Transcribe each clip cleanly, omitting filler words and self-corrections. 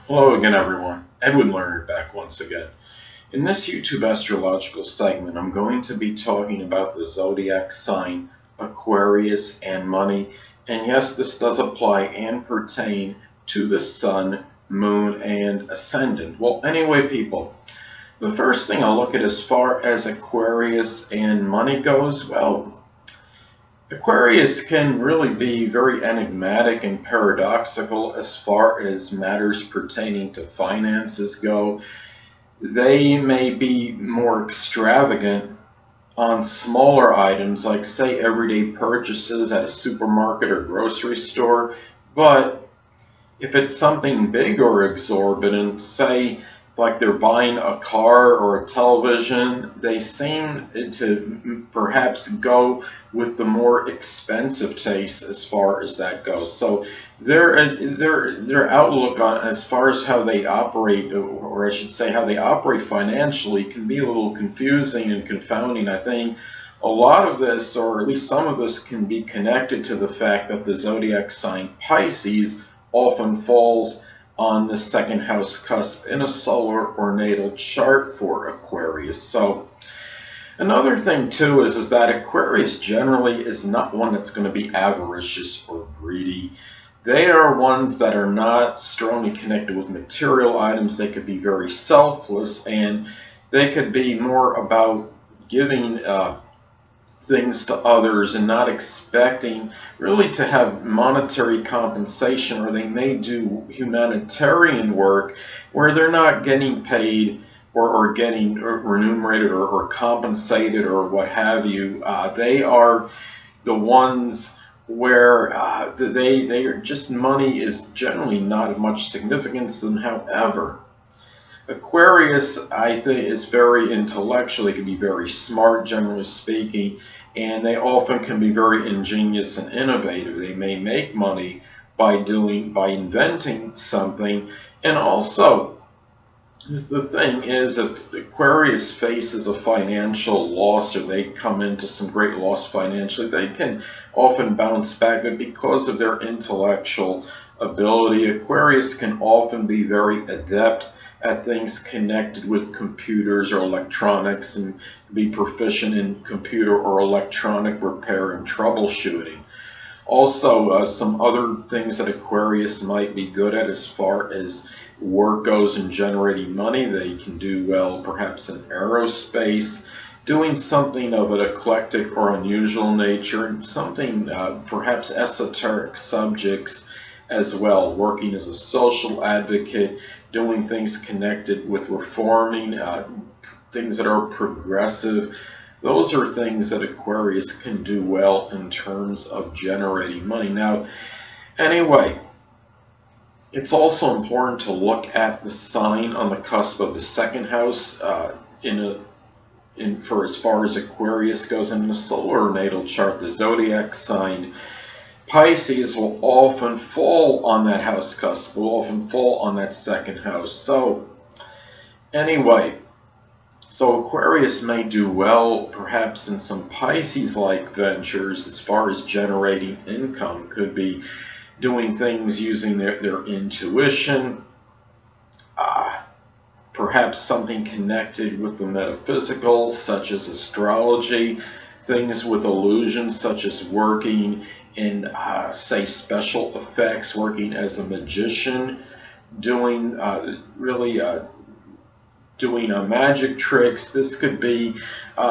Hello again, everyone. Edwin Learnard back once again. In this YouTube astrological segment, I'm going to be talking about the zodiac sign Aquarius and money. And yes, this does apply and pertain to the sun, moon, and ascendant. Well, anyway, people, the first thing I'll look at as far as Aquarius and money goes, well, Aquarius can really be very enigmatic and paradoxical as far as matters pertaining to finances go. They may be more extravagant on smaller items like, say, everyday purchases at a supermarket or grocery store, but if it's something big or exorbitant, say like they're buying a car or a television, they seem to perhaps go with the more expensive taste as far as that goes. So their outlook on as far as how they operate, or I should say how they operate financially, can be a little confusing and confounding. I think a lot of this, or at least some of this, can be connected to the fact that the zodiac sign Pisces often falls on the second house cusp in a solar or natal chart for Aquarius. So another thing too is that Aquarius generally is not one that's going to be avaricious or greedy. They are ones that are not strongly connected with material items. They could be very selfless, and they could be more about giving things to others and not expecting really to have monetary compensation, or they may do humanitarian work where they're not getting paid or getting remunerated or compensated or what have you. They are the ones where they are just, money is generally not of much significance to them. However, Aquarius, I think, is very intellectual. They can be very smart, generally speaking, and they often can be very ingenious and innovative. They may make money by inventing something. And also, the thing is, if Aquarius faces a financial loss, or they come into some great loss financially, they can often bounce back. But because of their intellectual ability, Aquarius can often be very adept at things connected with computers or electronics, and be proficient in computer or electronic repair and troubleshooting. Also, some other things that Aquarius might be good at as far as work goes in generating money. They can do well perhaps in aerospace, doing something of an eclectic or unusual nature, and something perhaps esoteric subjects as well, working as a social advocate, doing things connected with reforming, things that are progressive. Those are things that Aquarius can do well in terms of generating money. Now, anyway, it's also important to look at the sign on the cusp of the second house for as far as Aquarius goes. In the solar natal chart, the zodiac sign Pisces will often fall on that house cusp, will often fall on that second house. So anyway, so Aquarius may do well perhaps in some Pisces-like ventures as far as generating income. Could be doing things using their intuition, perhaps something connected with the metaphysical, such as astrology, things with illusions, such as working in, say, special effects, working as a magician, doing doing magic tricks. This could be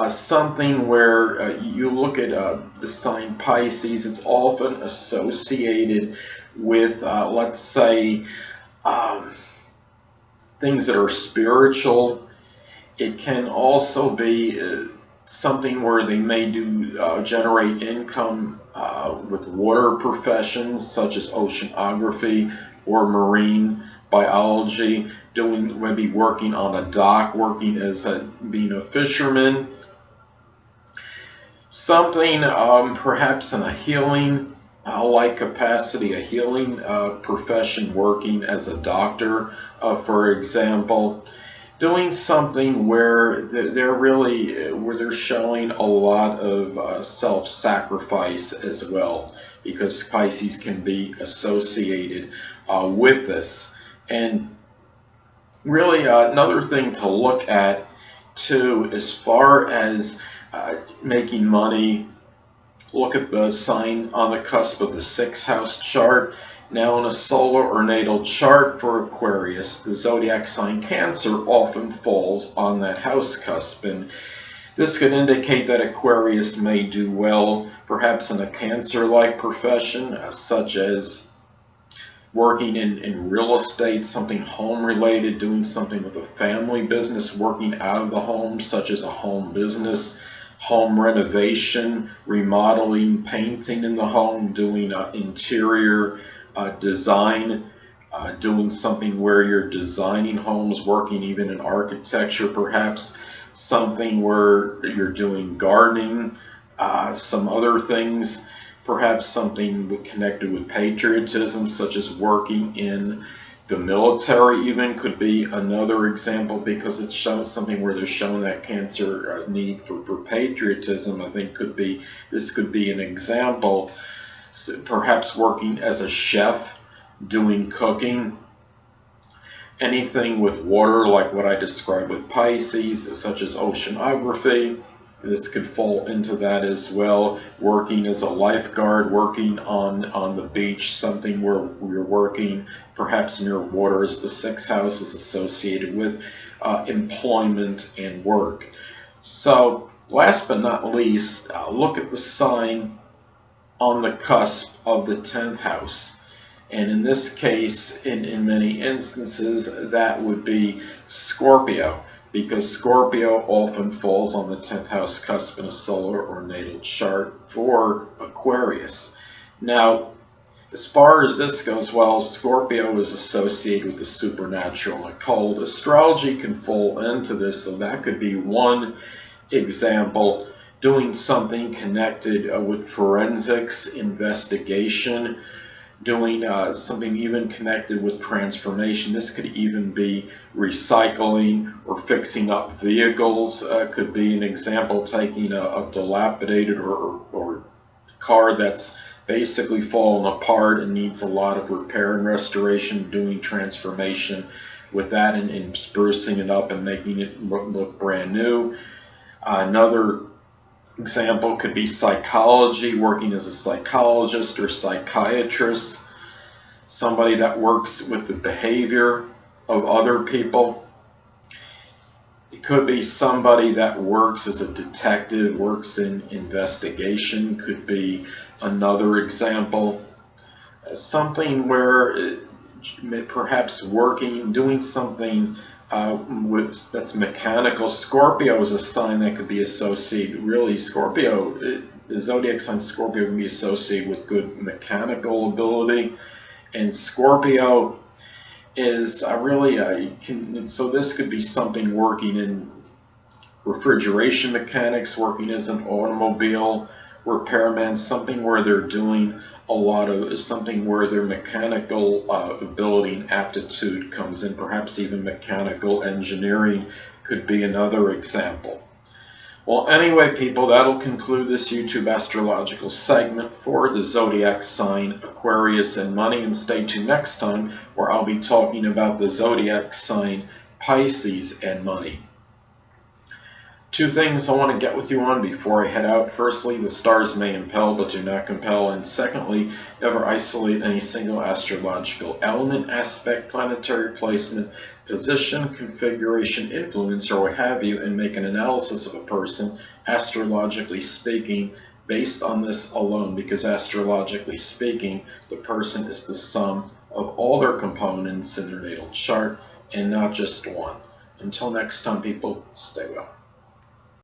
something where you look at the sign Pisces. It's often associated with, let's say, things that are spiritual. It can also be something where they may do generate income with water professions such as oceanography or marine biology, doing maybe working on a dock, working as being a fisherman, something perhaps in a healing like capacity, a healing profession, working as a doctor, for example. Doing something where they're showing a lot of self-sacrifice as well, because Pisces can be associated with this. And really another thing to look at too, as far as making money, look at the sign on the cusp of the 6th house chart. Now, in a solar or natal chart for Aquarius, the zodiac sign Cancer often falls on that house cusp, and this could indicate that Aquarius may do well, perhaps in a Cancer-like profession, such as working in real estate, something home-related, doing something with a family business, working out of the home, such as a home business, home renovation, remodeling, painting in the home, doing interior design, doing something where you're designing homes, working even in architecture, perhaps something where you're doing gardening, some other things, perhaps something connected with patriotism, such as working in the military even could be another example, because it shows something where they're showing that Cancer need for patriotism. I think this could be an example. So perhaps working as a chef, doing cooking, anything with water like what I described with Pisces, such as oceanography. This could fall into that as well. Working as a lifeguard, working on the beach, something where you're working perhaps near water, as the 6th house is associated with employment and work. So last but not least, look at the sign on the cusp of the 10th house. And in this case, in many instances, that would be Scorpio, because Scorpio often falls on the 10th house cusp in a solar or natal chart for Aquarius. Now, as far as this goes, well, Scorpio is associated with the supernatural and occult. Astrology can fall into this, so that could be one example. Doing something connected with forensics, investigation, doing something even connected with transformation. This could even be recycling or fixing up vehicles. Could be an example, taking a dilapidated or car that's basically fallen apart and needs a lot of repair and restoration, doing transformation with that and sprucing it up and making it look brand new. Another example could be psychology, working as a psychologist or psychiatrist, somebody that works with the behavior of other people. It could be somebody that works as a detective, works in investigation, could be another example. Something where perhaps working, doing something that's mechanical. Scorpio is a sign that could be associated, really, Scorpio, the zodiac sign Scorpio can be associated with good mechanical ability, and Scorpio is so this could be something working in refrigeration mechanics, working as an automobile repairman, something where they're doing something where their mechanical ability and aptitude comes in. Perhaps even mechanical engineering could be another example. Well, anyway, people, that'll conclude this YouTube astrological segment for the zodiac sign Aquarius and Money, and stay tuned next time where I'll be talking about the zodiac sign Pisces and Money. Two things I want to get with you on before I head out. Firstly, the stars may impel but do not compel. And secondly, never isolate any single astrological element, aspect, planetary placement, position, configuration, influence, or what have you, and make an analysis of a person, astrologically speaking, based on this alone, because astrologically speaking, the person is the sum of all their components in their natal chart and not just one. Until next time, people, stay well.